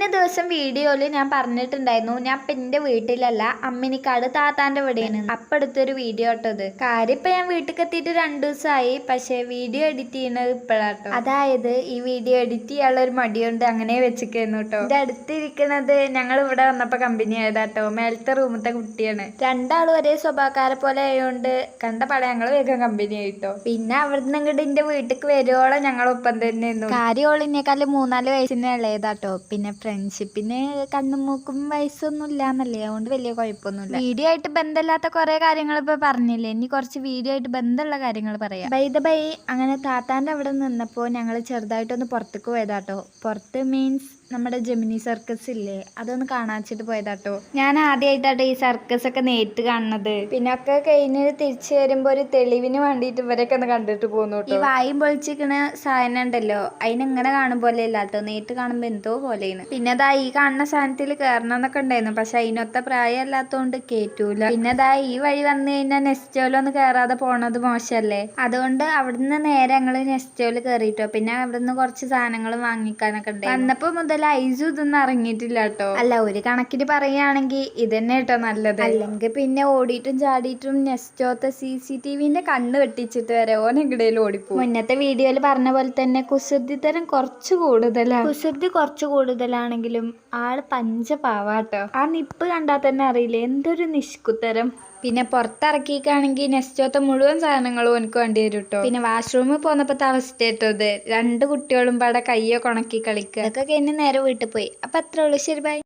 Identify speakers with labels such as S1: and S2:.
S1: കഴിഞ്ഞ ദിവസം വീഡിയോയിൽ ഞാൻ പറഞ്ഞിട്ടുണ്ടായിരുന്നു ഞാൻ ഇപ്പം എൻ്റെ വീട്ടിലല്ല, അമ്മിനിക്കാട് താത്താൻ്റെ ഇവിടെയാണ്. അപ്പം എടുത്തൊരു വീഡിയോ ഇട്ടത്. കാര്യം ഇപ്പം ഞാൻ വീട്ടിൽ എത്തിയിട്ട് 2 ദിവസമായി, പക്ഷേ വീഡിയോ എഡിറ്റ് ചെയ്യുന്നത് ഇപ്പോഴാട്ടോ. അതായത് ഈ വീഡിയോ എഡിറ്റ് ചെയ്യാനുള്ള ഒരു മടിയുണ്ട്, അങ്ങനെ വെച്ചിരിക്കുന്നു കേട്ടോ. എൻ്റെ അടുത്തിരിക്കുന്നത് ഞങ്ങൾ ഇവിടെ വന്നപ്പോൾ കമ്പനി ആയതാട്ടോ. മേലത്തെ റൂമത്തെ കുട്ടിയാണ്. രണ്ടാളും ഒരേ സ്വഭാവക്കാരെ പോലെ ആയതുകൊണ്ട് കണ്ട പടം ഞങ്ങൾ വേഗം കമ്പനി ആയിട്ടോ. പിന്നെ അവിടുന്ന് ഇങ്ങോട്ട് എൻ്റെ വീട്ടിലേക്ക് വരുവോളം ഞങ്ങളൊപ്പം തന്നെയായിരുന്നു. കാര്യോളിനേക്കാളും 3-4 വയസ്സിന് ഇളയതാട്ടോ. പിന്നെ ഫ്രണ്ട്ഷിപ്പിന് കണ്ണും മൂക്കും വയസ്സൊന്നും ഇല്ലാന്നല്ലേ, അതുകൊണ്ട് വലിയ കുഴപ്പമൊന്നുമില്ല. വീഡിയോ ആയിട്ട് ബന്ധമില്ലാത്ത കുറെ കാര്യങ്ങൾ ഇപ്പൊ പറഞ്ഞില്ലേ, ഇനി കുറച്ച് വീഡിയോ ആയിട്ട് ബന്ധമുള്ള കാര്യങ്ങൾ പറയാം. ബൈ ദ ബൈ, അങ്ങനെ താത്താന്റെ അവിടെ നിന്നപ്പോൾ ഞങ്ങൾ ചെറുതായിട്ടൊന്ന് പുറത്തേക്ക് പോയതാട്ടോ. പുറത്ത് മീൻസ് നമ്മുടെ ജെമിനി സർക്കസ് ഇല്ലേ, അതൊന്ന് കാണാച്ചിട്ട് പോയതാട്ടോ. ഞാൻ ആദ്യമായിട്ടാട്ടോ ഈ സർക്കസ് ഒക്കെ നേരിട്ട് കാണുന്നത്. പിന്നെ ഒക്കെ കഴിഞ്ഞ് തിരിച്ചു വരുമ്പോ ഒരു തെളിവിന് വേണ്ടിയിട്ട് ഇവരൊക്കെ ഒന്ന് കണ്ടിട്ട് പോന്നു. ഈ വായും പൊളിച്ചിരിക്കണ സാധനം ഉണ്ടല്ലോ, അതിനിങ്ങനെ കാണുമ്പോലെ ഇല്ലാട്ടോ, നേരിട്ട് കാണുമ്പോ എന്തോ പോലെയാണ്. പിന്നെ അതാ ഈ കാണുന്ന സാധനത്തിൽ കയറണം എന്നൊക്കെ ഉണ്ടായിരുന്നു, പക്ഷെ അതിനൊത്ത പ്രായം അല്ലാത്തോണ്ട് കേറ്റൂല. പിന്നെ അതാ ഈ വഴി വന്നു കഴിഞ്ഞാൽ നെസ്റ്റോലൊന്ന് കയറാതെ പോണത് മോശമല്ലേ, അതുകൊണ്ട് അവിടുന്ന് നേരെ ഞങ്ങള് നെസ്റ്റോല് കയറിട്ടോ. പിന്നെ അവിടുന്ന് കുറച്ച് സാധനങ്ങൾ വാങ്ങിക്കാനൊക്കെ ഉണ്ട്. വന്നപ്പോ മുതൽ ഐസു ഇതൊന്നും ഇറങ്ങിയിട്ടില്ല കേട്ടോ. അല്ല, ഒരു കണക്കിന് പറയുകയാണെങ്കിൽ ഇതന്നെ കേട്ടോ നല്ലത്. അല്ലെങ്കിൽ പിന്നെ ഓടിയിട്ടും ചാടിയിട്ടും നെസ്റ്റോത്തെ CCTVന്റെ കണ്ണ് വെട്ടിച്ചിട്ട് വരെ ഓനെങ്കിടയിൽ ഓടിപ്പോ. മുന്നത്തെ വീഡിയോയിൽ പറഞ്ഞ പോലെ തന്നെ കുസൃതിത്തരം കുറച്ച് കൂടുതലാണ്. കുസൃതി കുറച്ച് കൂടുതലാണെങ്കിലും ആള് പഞ്ചപാവാട്ടോ. ആ നിപ്പ് കണ്ടാൽ തന്നെ അറിയില്ലേ എന്തൊരു നിഷ്കുത്തരം. പിന്നെ പുറത്തിറക്കിക്കാണെങ്കിൽ നെസ്റ്റോത്തെ മുഴുവൻ സാധനങ്ങളും എനിക്ക് വേണ്ടി വരും കേട്ടോ. പിന്നെ വാഷ്റൂമിൽ പോന്നപ്പോഴത്തെ അവസ്ഥ കേട്ടോ ഇത്. 2 കുട്ടികളും പാടെ കയ്യൊക്കെ ഉണക്കി കളിക്കുക. അതൊക്കെ കഴിഞ്ഞ് നേരെ വീട്ടിൽ പോയി. അപ്പം അത്രേ ഉള്ളൂ. ശരി, ബൈ.